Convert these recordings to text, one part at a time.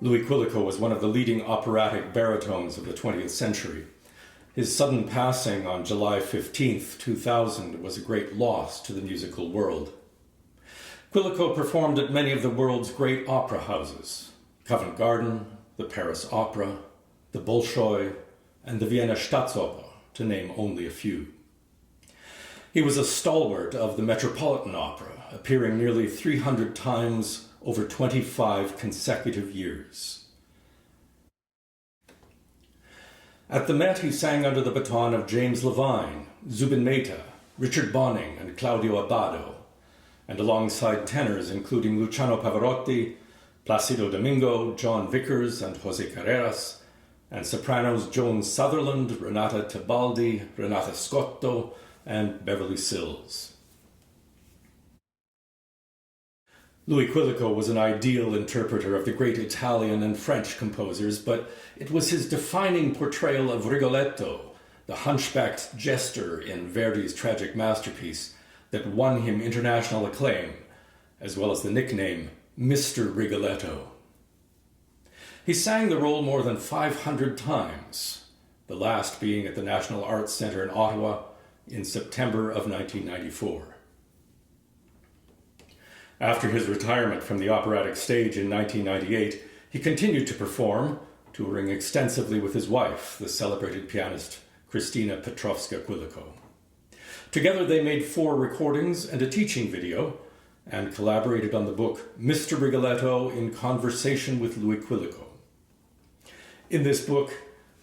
Louis Quilico was one of the leading operatic baritones of the 20th century. His sudden passing on July 15, 2000, was a great loss to the musical world. Quilico performed at many of the world's great opera houses: Covent Garden, the Paris Opera, the Bolshoi, and the Vienna Staatsoper, to name only a few. He was a stalwart of the Metropolitan Opera, appearing nearly 300 times over 25 consecutive years. At the Met, he sang under the baton of James Levine, Zubin Mehta, Richard Bonynge and Claudio Abbado, and alongside tenors including Luciano Pavarotti, Placido Domingo, John Vickers and José Carreras, and sopranos Joan Sutherland, Renata Tebaldi, Renata Scotto, and Beverly Sills. Louis Quilico was an ideal interpreter of the great Italian and French composers, but it was his defining portrayal of Rigoletto, the hunchbacked jester in Verdi's tragic masterpiece, that won him international acclaim, as well as the nickname Mr. Rigoletto. He sang the role more than 500 times, the last being at the National Arts Centre in Ottawa in September of 1994. After his retirement from the operatic stage in 1998, he continued to perform, touring extensively with his wife, the celebrated pianist Christina Petrowska Quilico. Together they made 4 recordings and a teaching video, and collaborated on the book Mr. Rigoletto in Conversation with Louis Quilico. In this book,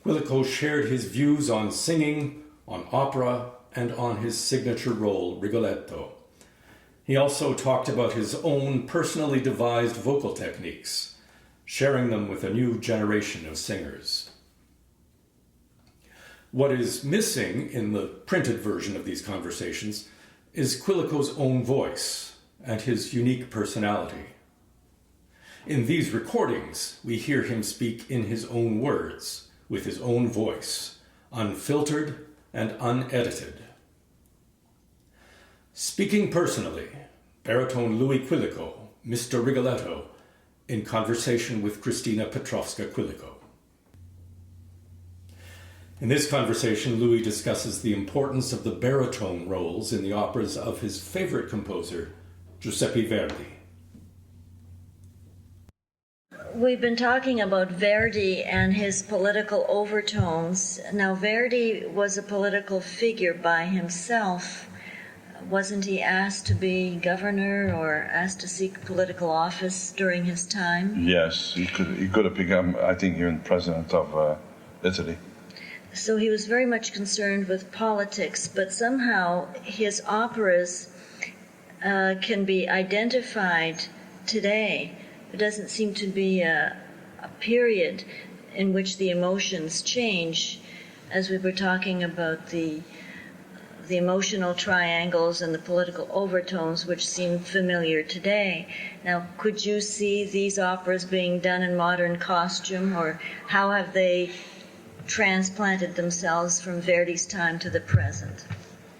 Quilico shared his views on singing, on opera, and on his signature role, Rigoletto. He also talked about his own personally devised vocal techniques, sharing them with a new generation of singers. What is missing in the printed version of these conversations is Quilico's own voice and his unique personality. In these recordings, we hear him speak in his own words, with his own voice, unfiltered and unedited. Speaking personally, baritone Louis Quilico, Mr. Rigoletto, in conversation with Christina Petrowska Quilico. In this conversation, Louis discusses the importance of the baritone roles in the operas of his favorite composer, Giuseppe Verdi. We've been talking about Verdi and his political overtones. Now, Verdi was a political figure by himself. Wasn't he asked to be governor or asked to seek political office during his time? Yes, he could have become, I think, even president of Italy. So he was very much concerned with politics, but somehow his operas can be identified today. There doesn't seem to be a period in which the emotions change, as we were talking about the emotional triangles and the political overtones which seem familiar today. Now, could you see these operas being done in modern costume, or how have they transplanted themselves from Verdi's time to the present?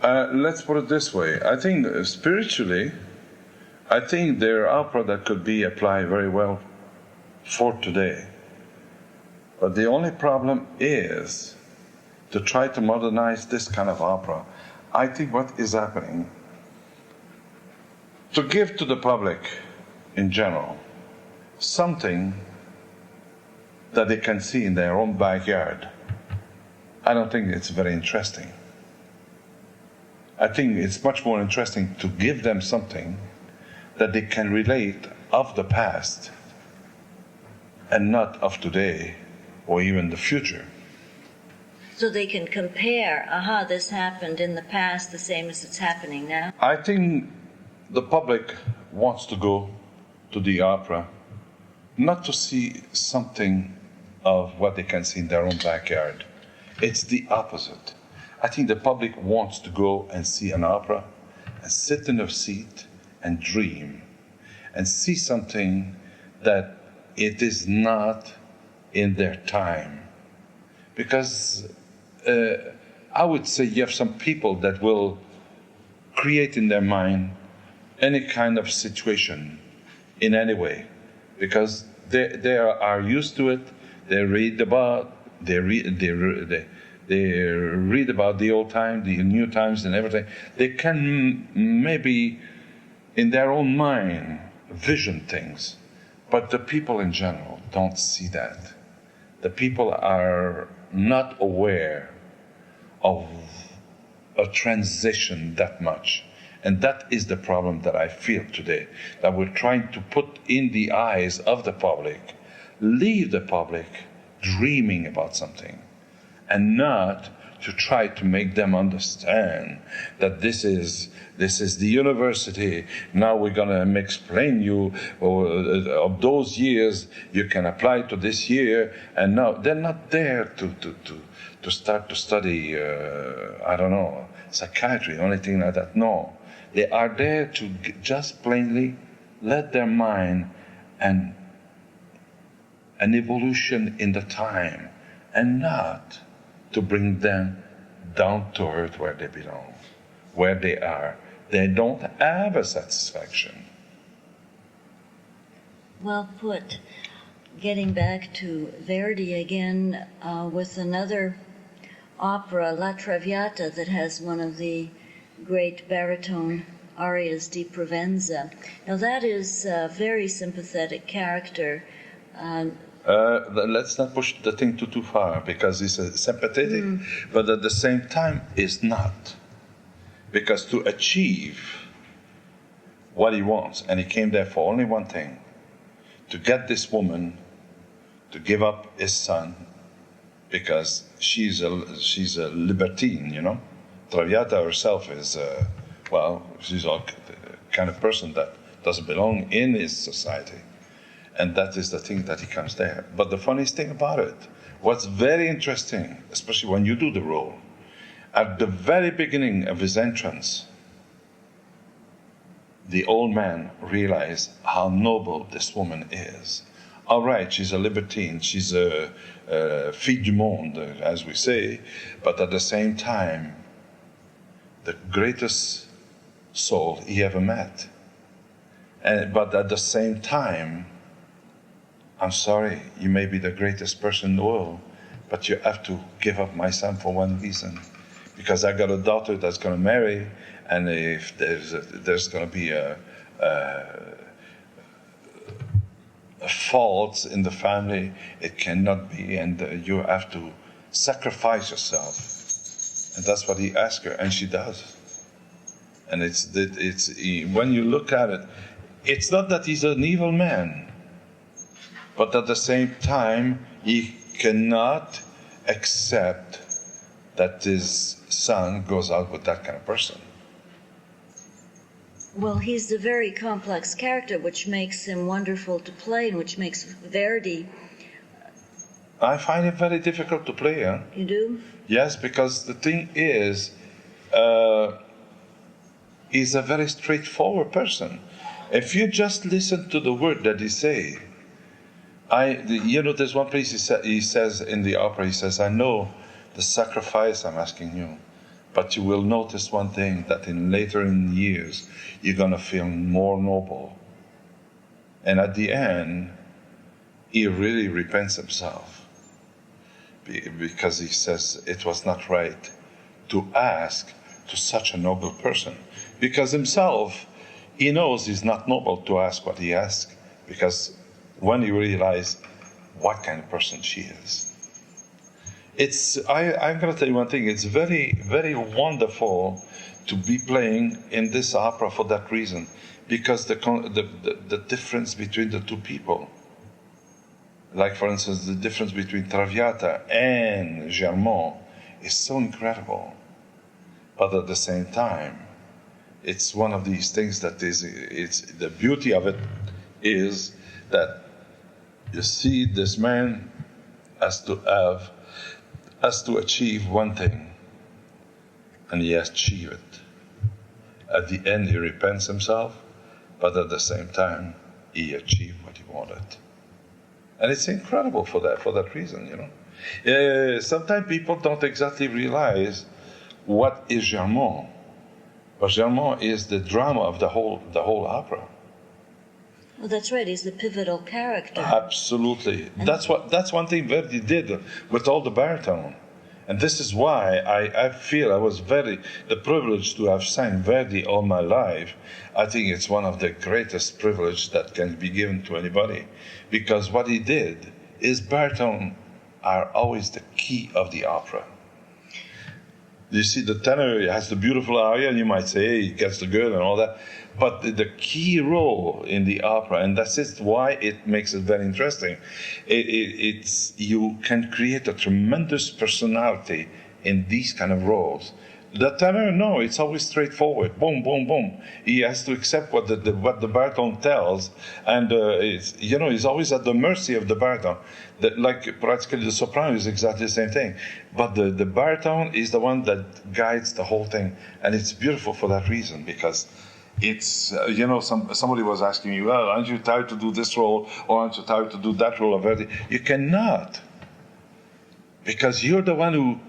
Let's put it this way. I think spiritually, I think there are opera that could be applied very well for today. But the only problem is to try to modernize this kind of opera. I think what is happening, to give to the public in general something that they can see in their own backyard, I don't think it's very interesting. I think it's much more interesting to give them something that they can relate of the past and not of today or even the future. So they can compare, this happened in the past the same as it's happening now? I think the public wants to go to the opera not to see something of what they can see in their own backyard. It's the opposite. I think the public wants to go and see an opera and sit in a seat and dream and see something that it is not in their time. Because I would say you have some people that will create in their mind any kind of situation in any way, because they are used to it. They read about the old time, the new times, and everything. They can maybe, in their own mind, vision things, but the people in general don't see that. The people are not aware of a transition that much. And that is the problem that I feel today, that we're trying to put in the eyes of the public, leave the public dreaming about something, and not to try to make them understand that this is the university. Now we're going to explain you of those years you can apply to this year, and now they're not there to start to study I don't know, psychiatry or anything like that. No, they are there to just plainly let their mind and an evolution in the time, and not to bring them down to earth where they belong, where they are. They don't have a satisfaction. Well put. Getting back to Verdi again, with another opera, La Traviata, that has one of the great baritone arias di Provenza. Now that is a very sympathetic character. Let's not push the thing too far, because it's sympathetic, but at the same time it's not. Because to achieve what he wants, and he came there for only one thing, to get this woman to give up his son, because she's a libertine, you know. Traviata herself is, she's a kind of person that doesn't belong in his society. And that is the thing that he comes there. But the funniest thing about it, what's very interesting, especially when you do the role, at the very beginning of his entrance, the old man realized how noble this woman is. All right, she's a libertine, she's a fille du monde, as we say, but at the same time, the greatest soul he ever met. But at the same time, I'm sorry, you may be the greatest person in the world, but you have to give up my son for one reason. Because I got a daughter that's going to marry, and if there's going to be a fault in the family, it cannot be, and you have to sacrifice yourself. And that's what he asked her, and she does. And it's when you look at it, it's not that he's an evil man, but at the same time, he cannot accept that his son goes out with that kind of person. Well, he's a very complex character, which makes him wonderful to play, and which makes Verdi... I find it very difficult to play, huh? You do? Yes, because the thing is, he's a very straightforward person. If you just listen to the word that he say, there's one place he says in the opera, he says, I know the sacrifice I'm asking you, but you will notice one thing, that later in years, you're going to feel more noble. And at the end, he really repents himself, because he says it was not right to ask to such a noble person. Because himself, he knows he's not noble to ask what he asks, because when he realized what kind of person she is. I'm going to tell you one thing, it's very, very wonderful to be playing in this opera for that reason, because the difference between the two people, like for instance the difference between Traviata and Germont, is so incredible. But at the same time, It's one of these things that it's the beauty of it is that you see this man has to achieve one thing, and he has achieved it. At the end, he repents himself, but at the same time, he achieved what he wanted. And it's incredible for that reason, you know. Sometimes people don't exactly realize what is Germont. But Germont is the drama of the whole opera. Well, that's right. He's the pivotal character. Absolutely. That's one thing Verdi did with all the baritone. And this is why I feel I was the privilege to have sang Verdi all my life. I think it's one of the greatest privilege that can be given to anybody. Because what he did is baritone are always the key of the opera. You see, the tenor has the beautiful aria, and you might say, hey, he gets the girl and all that. But the key role in the opera, and that's why it makes it very interesting, it's you can create a tremendous personality in these kind of roles. The tenor, no, it's always straightforward. Boom, boom, boom. He has to accept what the baritone tells, and he's always at the mercy of the baritone. Like practically the soprano is exactly the same thing, but the baritone is the one that guides the whole thing, and it's beautiful for that reason because it's somebody was asking me, well, aren't you tired to do this role or aren't you tired to do that role of Verdi? You cannot, because you're the one who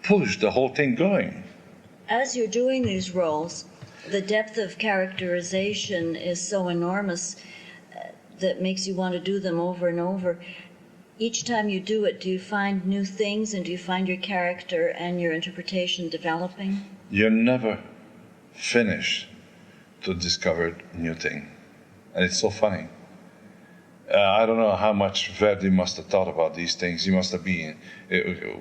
push the whole thing going. As you're doing these roles, the depth of characterization is so enormous that makes you want to do them over and over. Each time you do it, do you find new things and do you find your character and your interpretation developing? You're never finished to discover new thing. And it's so funny. I don't know how much Verdi must have thought about these things. He must have been,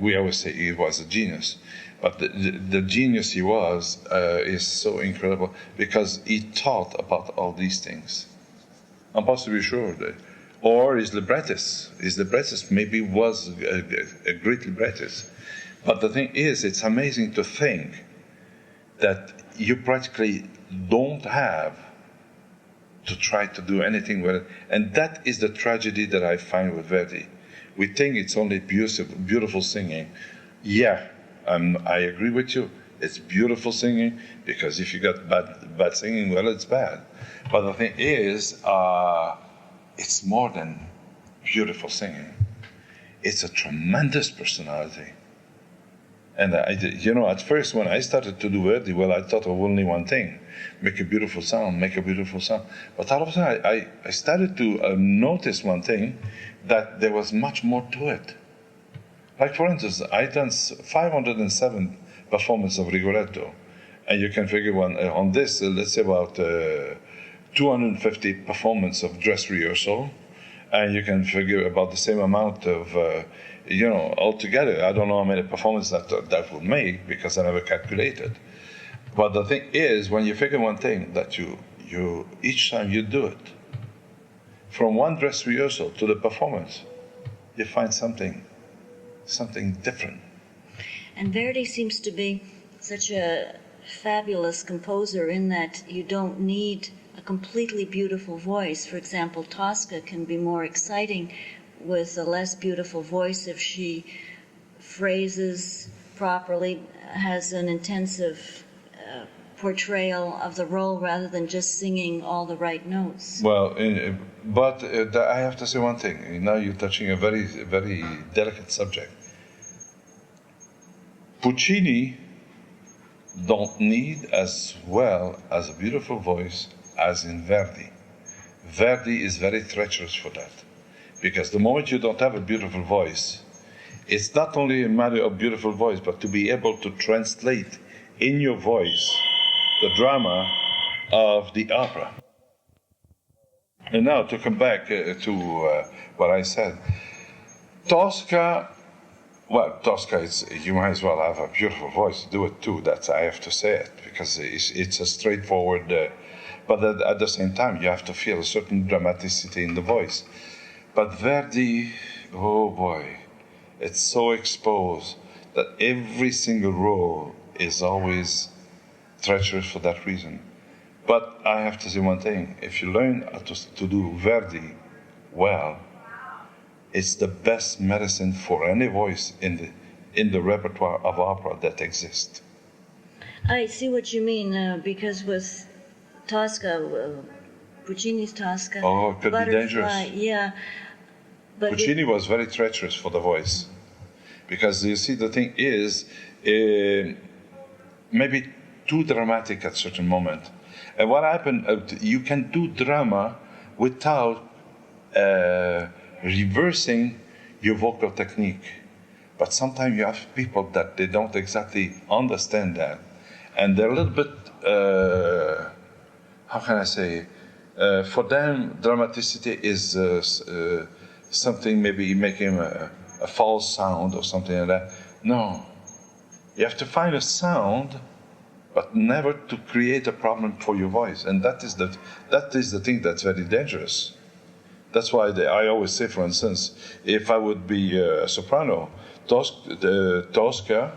we always say he was a genius. But the genius he was is so incredible because he thought about all these things. I'm possibly sure that. Or his librettist. His librettist maybe was a great librettist. But the thing is, it's amazing to think that you practically don't have to try to do anything with it. And that is the tragedy that I find with Verdi. We think it's only beautiful singing. Yeah, I agree with you. It's beautiful singing, because if you got bad singing, well, it's bad. But the thing is, it's more than beautiful singing. It's a tremendous personality. And at first when I started to do Verdi, well, I thought of only one thing: make a beautiful sound, make a beautiful sound. But all of a sudden, I started to notice one thing, that there was much more to it. Like, for instance, I done 507 performances of Rigoletto, and you can figure on this, let's say about 250 performances of dress rehearsal, and you can figure about the same amount of altogether. I don't know how many performances that would make, because I never calculated. But the thing is, when you figure one thing, that you each time you do it, from one dress rehearsal to the performance, you find something different. And Verdi seems to be such a fabulous composer in that you don't need a completely beautiful voice. For example, Tosca can be more exciting with a less beautiful voice if she phrases properly, has an intensive portrayal of the role rather than just singing all the right notes. Well, but I have to say one thing. Now you're touching a very, very delicate subject. Puccini don't need as well as a beautiful voice as in Verdi. Verdi is very treacherous for that. Because the moment you don't have a beautiful voice, it's not only a matter of beautiful voice, but to be able to translate in your voice the drama of the opera. And now to come back to what I said, Tosca, you might as well have a beautiful voice to do it too. I have to say it, because it's a straightforward, but at the same time, you have to feel a certain dramaticity in the voice. But Verdi, oh boy, it's so exposed that every single role is always treacherous for that reason. But I have to say one thing: if you learn to do Verdi well, it's the best medicine for any voice in the repertoire of opera that exists. I see what you mean, because with Tosca, Puccini's Tosca, Oh, it could be dangerous. Yeah. But Puccini was very treacherous for the voice, because you see, the thing is, maybe too dramatic at certain moment. And what happened, you can do drama without reversing your vocal technique. But sometimes you have people that they don't exactly understand that. And they're a little bit, how can I say, for them, dramaticity is something maybe making a false sound or something like that. No. You have to find a sound, but never to create a problem for your voice. And that is the thing that's very dangerous. That's why I always say, for instance, if I would be a soprano, Tosca,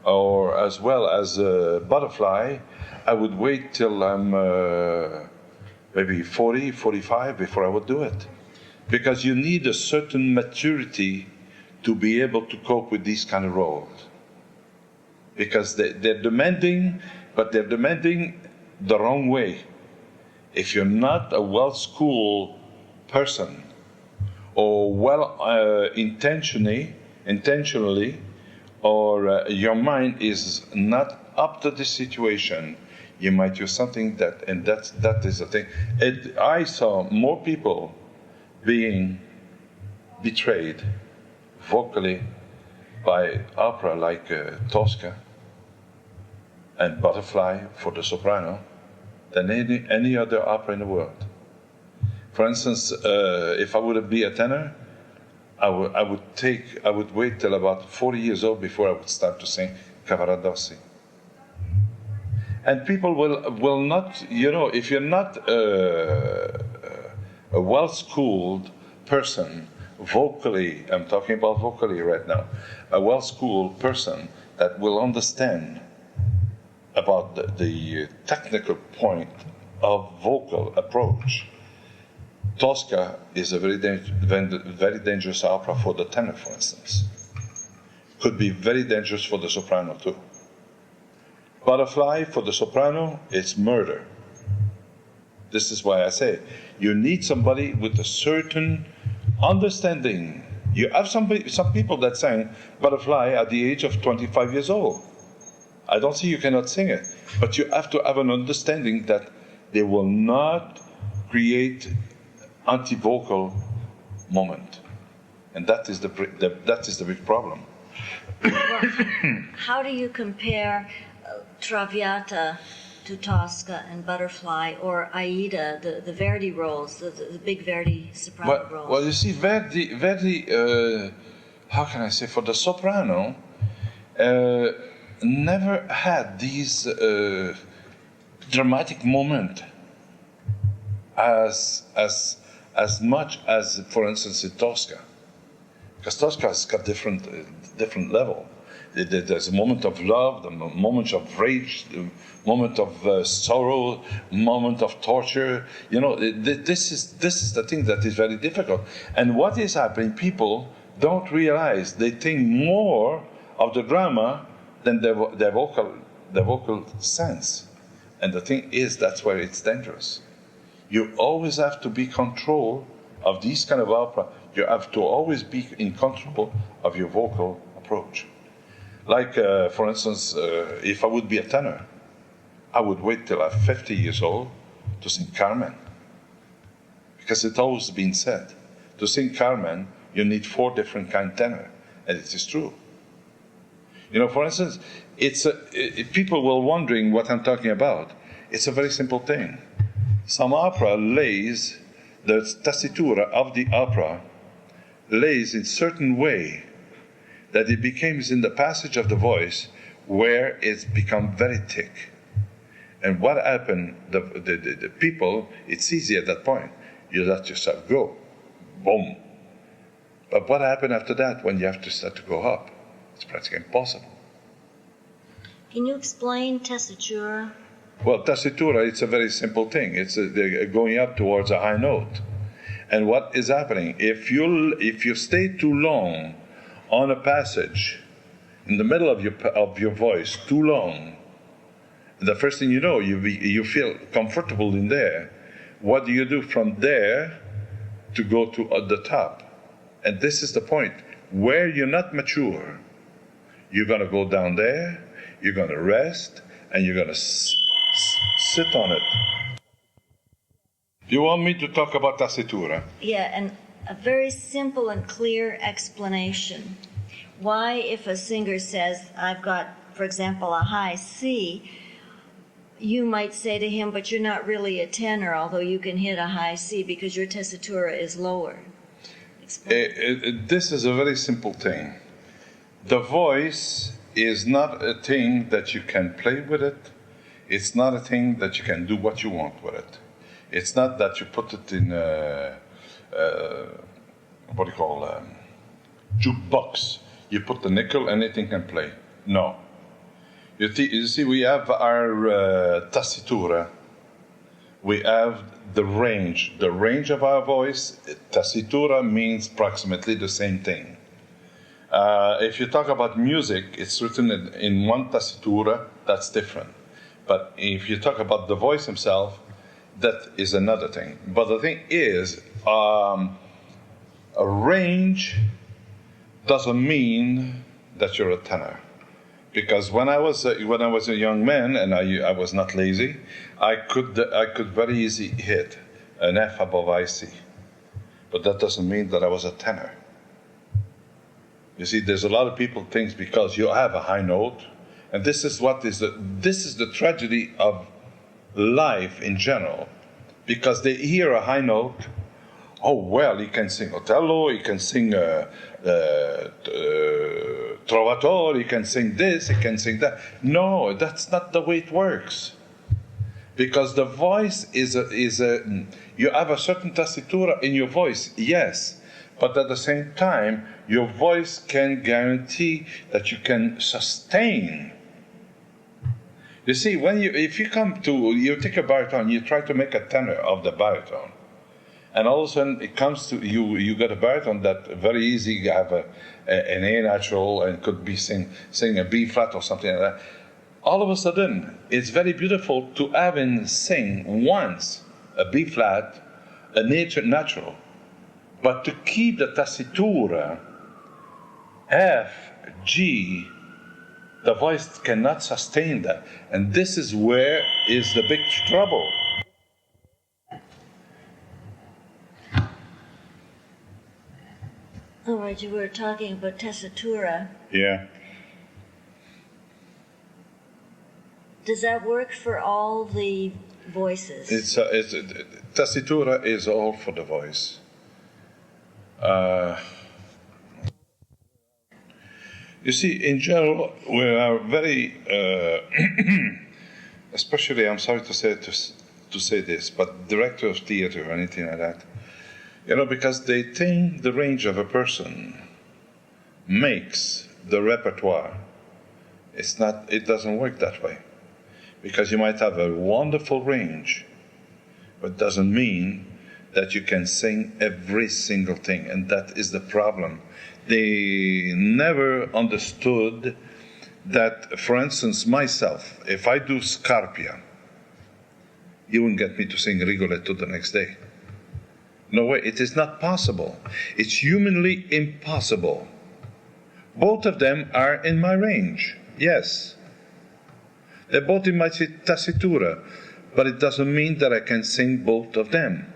or as well as Butterfly, I would wait till I'm maybe 40, 45 before I would do it. Because you need a certain maturity to be able to cope with these kind of roles. Because they're demanding, but they're demanding the wrong way. If you're not a well-schooled person, or intentionally, or your mind is not up to the situation, you might do something that is the thing. I saw more people being betrayed vocally by opera like Tosca and Butterfly for the soprano than any other opera in the world. For instance, if I would be a tenor, I would wait till about 40 years old before I would start to sing Cavaradossi. And people will not, if you're not a well-schooled person, vocally, I'm talking about vocally right now, a well-schooled person that will understand about the technical point of vocal approach. Tosca is a very dangerous opera for the tenor, for instance. Could be very dangerous for the soprano too. Butterfly for the soprano, it's murder. This is why I say you need somebody with a certain understanding. You have some people that sang Butterfly at the age of 25 years old. I don't say you cannot sing it, but you have to have an understanding that they will not create anti-vocal moment, and that is the big problem. Well, how do you compare Traviata to Tosca and Butterfly, or Aida, the Verdi roles, the big Verdi soprano roles? Well, you see, Verdi, how can I say, for the soprano, never had these dramatic moment as much as, for instance, in Tosca. Because Tosca has got different level. There's a moment of love, the moment of rage, the moment of sorrow, moment of torture. This is the thing that is very difficult. And what is happening? People don't realize they think more of the drama than their vocal sense. And the thing is, that's where it's dangerous. You always have to be in control of these kind of opera. You have to always be in control of your vocal approach. Like, for instance, if I would be a tenor, I would wait till I'm 50 years old to sing Carmen. Because it's always been said, to sing Carmen, you need 4 different kind of tenor. And it is true. For instance, people will wondering what I'm talking about. It's a very simple thing. Some opera lays, the tessitura of the opera lays in certain way that it becomes in the passage of the voice where it's become very thick. And what happened, the people, it's easy at that point. You let yourself go. Boom. But what happened after that when you have to start to go up? It's practically impossible. Can you explain tessitura? Well, tessitura, it's a very simple thing. It's going up towards a high note. And what is happening? If you stay too long on a passage, in the middle of your voice, too long, the first thing you know, you feel comfortable in there. What do you do from there to go to the top? And this is the point. Where you're not mature, you're going to go down there, you're going to rest, and you're going to sit on it. You want me to talk about tessitura? Yeah, and a very simple and clear explanation. Why, if a singer says, I've got, for example, a high C, you might say to him, but you're not really a tenor, although you can hit a high C because your tessitura is lower. This is a very simple thing. The voice is not a thing that you can play with it. It's not a thing that you can do what you want with it. It's not that you put it in what do you call jukebox. You put the nickel, anything can play. No. You see, we have our tessitura. We have the range of our voice. Tessitura means approximately the same thing. If you talk about music, it's written in one tessitura, that's different. But if you talk about the voice himself, that is another thing. But the thing is, a range doesn't mean that you're a tenor. Because when I was a young man and I was not lazy, I could very easily hit an F above IC, but that doesn't mean that I was a tenor. You see, there's a lot of people think because you have a high note, and this is the tragedy of life in general, because they hear a high note. Oh well, he can sing Otello, he can sing Trovatore, he can sing this, he can sing that. No, that's not the way it works. Because the voice is you have a certain tessitura in your voice, yes, but at the same time, your voice can guarantee that you can sustain. You see, if you take a baritone, you try to make a tenor of the baritone. And all of a sudden, it comes to you get a baritone that very easy you have an A natural and could be sing a B flat or something like that. All of a sudden, it's very beautiful to have him sing once a B flat, a natural, but to keep the tessitura, F, G, the voice cannot sustain that, and this is where is the big trouble. All right, you were talking about tessitura. Yeah. Does that work for all the voices? Tessitura is all for the voice. You see, in general, we are very, especially, I'm sorry to say this, but director of theater or anything like that, because they think the range of a person makes the repertoire. It doesn't work that way. Because you might have a wonderful range, but it doesn't mean that you can sing every single thing, and that is the problem. They never understood that, for instance, myself, if I do Scarpia, you won't get me to sing Rigoletto the next day. No way, it is not possible. It's humanly impossible. Both of them are in my range, yes. They're both in my tessitura, but it doesn't mean that I can sing both of them,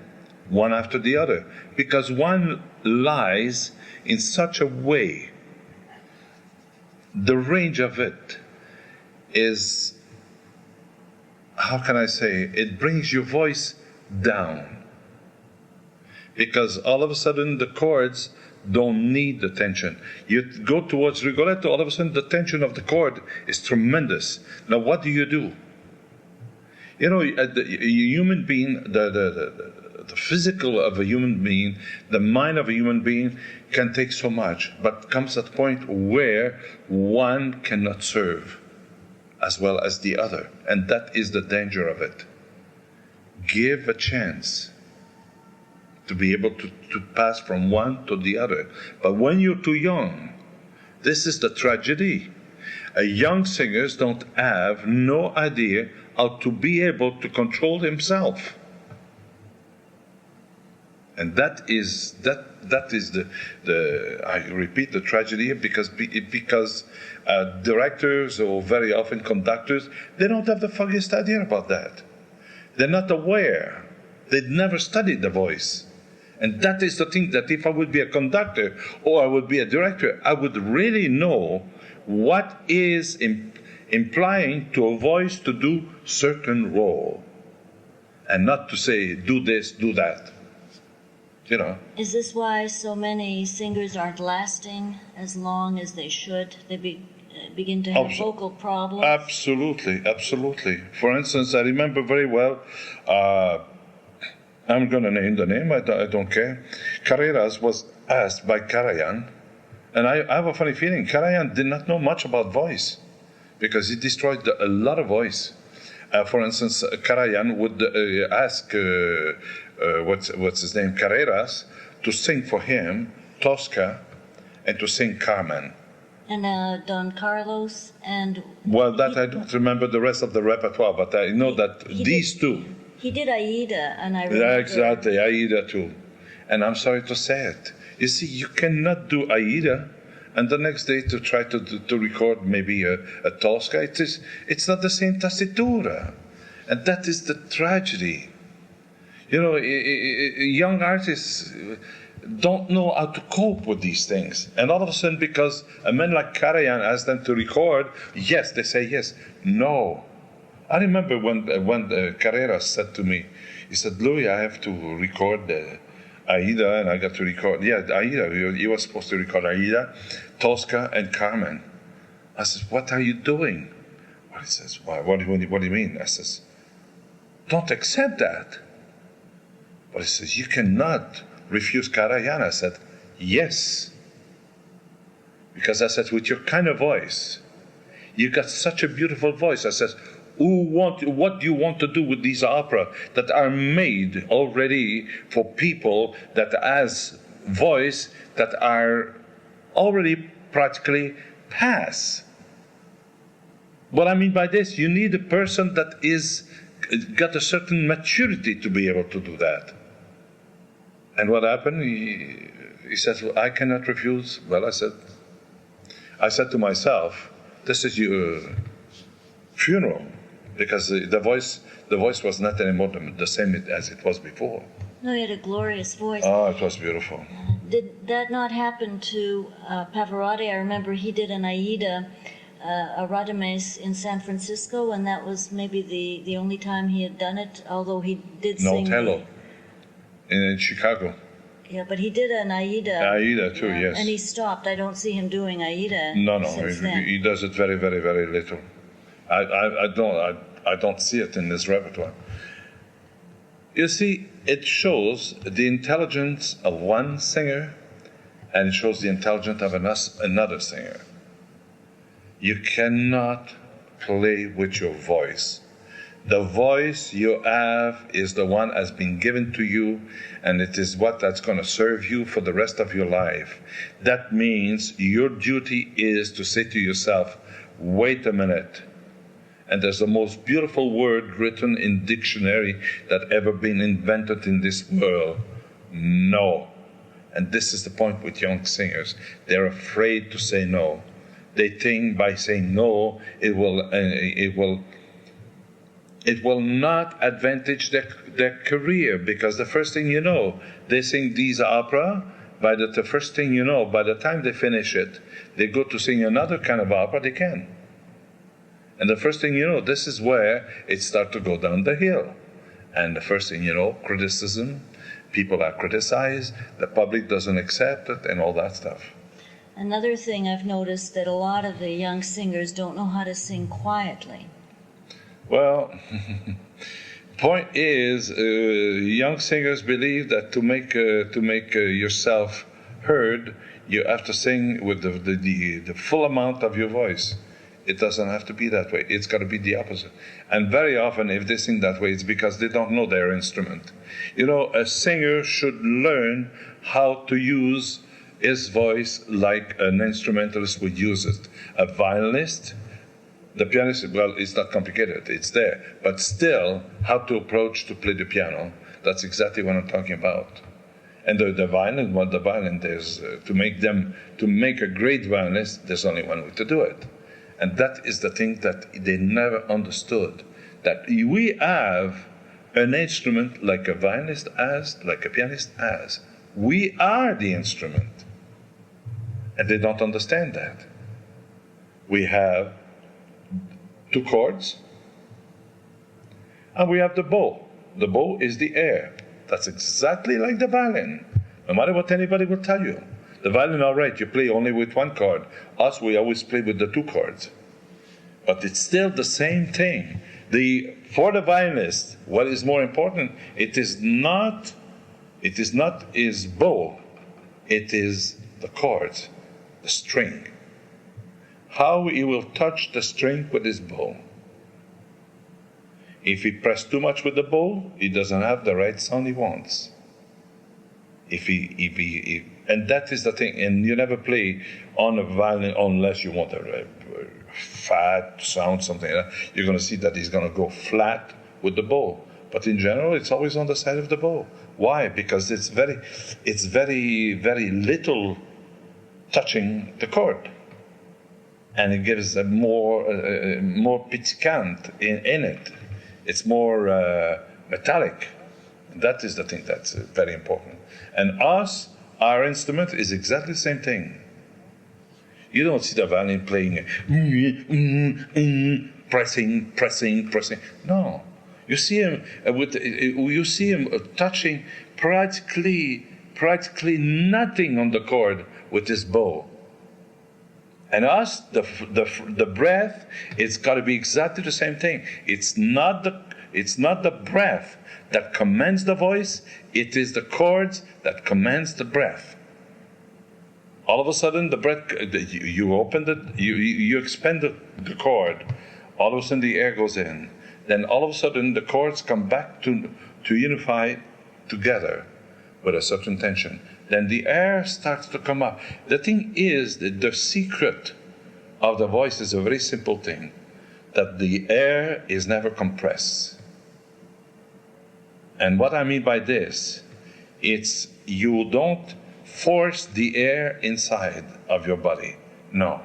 one after the other, because one lies in such a way, the range of it is, how can I say, it brings your voice down. Because all of a sudden the chords don't need the tension. You go towards Rigoletto, all of a sudden the tension of the chord is tremendous. Now what do? The human being, the physical of a human being, the mind of a human being can take so much, but comes at a point where one cannot serve as well as the other. And that is the danger of it. Give a chance to be able to pass from one to the other. But when you're too young, this is the tragedy. Young singers don't have no idea how to be able to control himself. And that is the I repeat, the tragedy, because directors or very often conductors, they don't have the foggiest idea about that. They're not aware. They've never studied the voice. And that is the thing, that if I would be a conductor or I would be a director, I would really know what is implying to a voice to do certain role. And not to say, do this, do that. You know. Is this why so many singers aren't lasting as long as they should? They begin to have vocal problems? Absolutely, absolutely. For instance, I remember very well, I'm going to name the name, I don't care. Carreras was asked by Karajan, and I have a funny feeling, Karajan did not know much about voice, because he destroyed a lot of voice. For instance, Karajan would ask, what's his name, Carreras, to sing for him Tosca and to sing Carmen. And Don Carlos and... Well, that I don't remember the rest of the repertoire, but I know that these two... He did Aida, and I remember... Exactly, Aida too. And I'm sorry to say it. You see, you cannot do Aida and the next day to try to record maybe a Tosca. It's not the same tessitura. And that is the tragedy. You know, young artists don't know how to cope with these things. And all of a sudden, because a man like Karajan asked them to record, yes, they say yes. No. I remember when Carreras said to me, he said, Louis, I have to record Aida, and I got to record, Aida, you were supposed to record Aida, Tosca, and Carmen. I said, what are you doing? Well, he says, what do you mean? I says, don't accept that. But he says, you cannot refuse Karajan. I said, yes. Because I said, with your kind of voice, you got such a beautiful voice. I says, what do you want to do with these opera that are made already for people that has voice that are already practically past? What I mean by this, you need a person that is got a certain maturity to be able to do that. And what happened? He said, well, I cannot refuse. Well, I said to myself, this is your funeral, because the voice was not anymore the same as it was before. No, he had a glorious voice. Oh, it was beautiful. Did that not happen to Pavarotti? I remember he did an Aida, a Radames in San Francisco, and that was maybe the only time he had done it, although he did sing... No, Tello, in Chicago. Yeah, but he did an Aida. Aida too, yes. And he stopped. I don't see him doing Aida. No, he does it very, very, very little. I don't see it in his repertoire. You see, it shows the intelligence of one singer, and it shows the intelligence of another singer. You cannot play with your voice. The voice you have is the one that has been given to you, and it is what that's going to serve you for the rest of your life. That means your duty is to say to yourself, wait a minute. And there's the most beautiful word written in dictionary that ever been invented in this world. No. And this is the point with young singers. They're afraid to say no. They think by saying no, it will not advantage their career, because the first thing you know, they sing these opera. The first thing you know, by the time they finish it, they go to sing another kind of opera. They can. And the first thing you know, this is where it starts to go down the hill. And the first thing you know, criticism, people are criticized, the public doesn't accept it, and all that stuff. Another thing I've noticed, that a lot of the young singers don't know how to sing quietly. Well, point is, young singers believe that to make yourself heard, you have to sing with the full amount of your voice. It doesn't have to be that way. It's got to be the opposite. And very often, if they sing that way, it's because they don't know their instrument. You know, a singer should learn how to use his voice like an instrumentalist would use it. A violinist, the pianist, well, it's not complicated. It's there. But still, how to approach to play the piano, that's exactly what I'm talking about. And the violin, well, the violin, there's, to make a great violinist, there's only one way to do it. And that is the thing that they never understood, that we have an instrument like a violinist has, like a pianist has. We are the instrument. And they don't understand that. We have 2 chords, and we have the bow. The bow is the air. That's exactly like the violin, no matter what anybody will tell you. The violin, all right, you play only with 1 chord. Us, we always play with the 2 chords. But it's still the same thing. For the violinist, what is more important, it is not his bow, it is the chords, the string. How he will touch the string with his bow. If he presses too much with the bow, he doesn't have the right sound he wants. And that is the thing. And you never play on a violin unless you want a fat sound, something like that. You're going to see that he's going to go flat with the bow. But in general, it's always on the side of the bow. Why? Because it's very, very little touching the chord. And it gives a more piquant in it. It's more metallic. That is the thing that's very important. And our instrument is exactly the same thing. You don't see the violin playing pressing. No, you see him touching practically nothing on the chord with his bow. And the breath, it's got to be exactly the same thing. It's not the breath that commands the voice, it is the chords that commands the breath. All of a sudden, the breath, you open it, you expand the chord, all of a sudden the air goes in. Then all of a sudden the chords come back to unify together with a certain tension. Then the air starts to come up. The thing is, that the secret of the voice is a very simple thing, that the air is never compressed. And what I mean by this, it's you don't force the air inside of your body. No.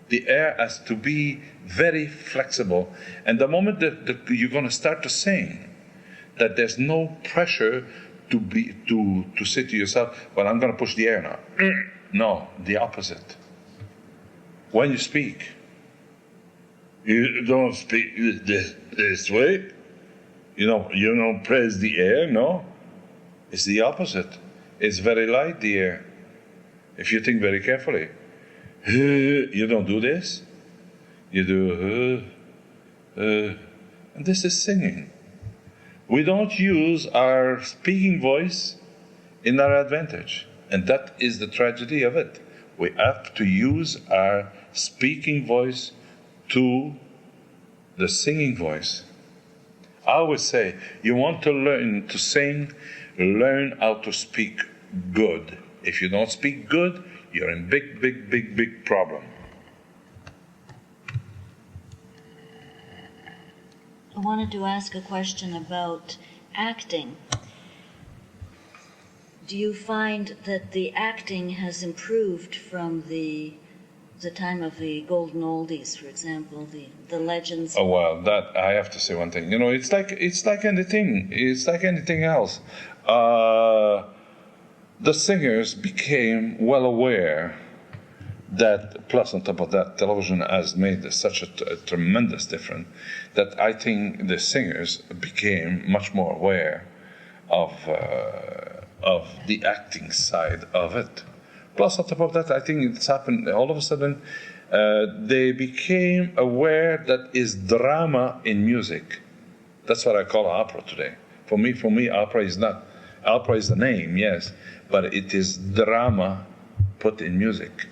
The air has to be very flexible. And the moment that you're going to start to sing, that there's no pressure to say to yourself, well, I'm going to push the air now. No, the opposite. When you speak, you don't speak this way. You don't press the air, no. It's the opposite. It's very light, the air. If you think very carefully, you don't do this. You do, and this is singing. We don't use our speaking voice in our advantage. And that is the tragedy of it. We have to use our speaking voice to the singing voice. I always say, you want to learn to sing, learn how to speak good. If you don't speak good, you're in big problem. I wanted to ask a question about acting. Do you find that the acting has improved from the time of the golden oldies, for example, the legends? Oh well, that I have to say one thing. It's like anything. It's like anything else. The singers became well aware that, plus on top of that, television has made such a tremendous difference that I think the singers became much more aware of the acting side of it. Plus on top of that, I think it's happened all of a sudden. They became aware that is drama in music. That's what I call opera today. For me, opera is not. Opera is the name, yes, but it is drama put in music.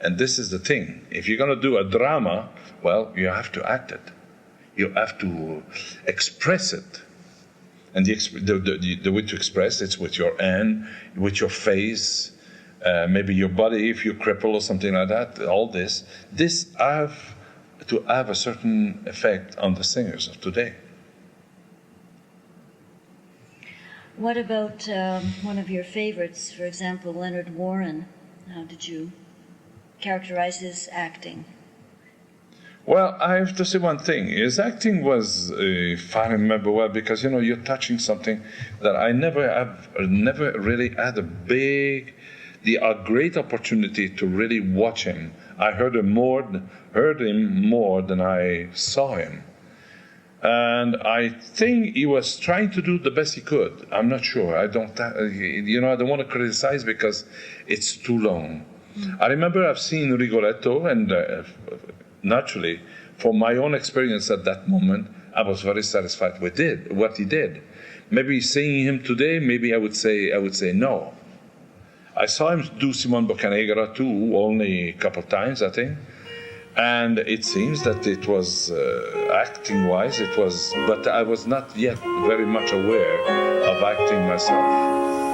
And this is the thing. If you're going to do a drama, well, you have to act it. You have to express it. And the way to express it's with your hand, with your face, maybe your body if you cripple or something like that. All this have to have a certain effect on the singers of today. What about one of your favorites, for example, Leonard Warren? How did you characterize his acting? Well, I have to say one thing. His acting was, if I remember well, because you're touching something that I never really had a great opportunity to really watch him. I heard him more than I saw him. And I think he was trying to do the best he could. I'm not sure. I don't want to criticize because it's too long. I remember I've seen Rigoletto, and naturally, for my own experience at that moment, I was very satisfied with what he did. Maybe seeing him today, maybe I would say no. I saw him do Simon Boccanegra too, only a couple of times, I think. And it seems that it was, acting-wise, but I was not yet very much aware of acting myself.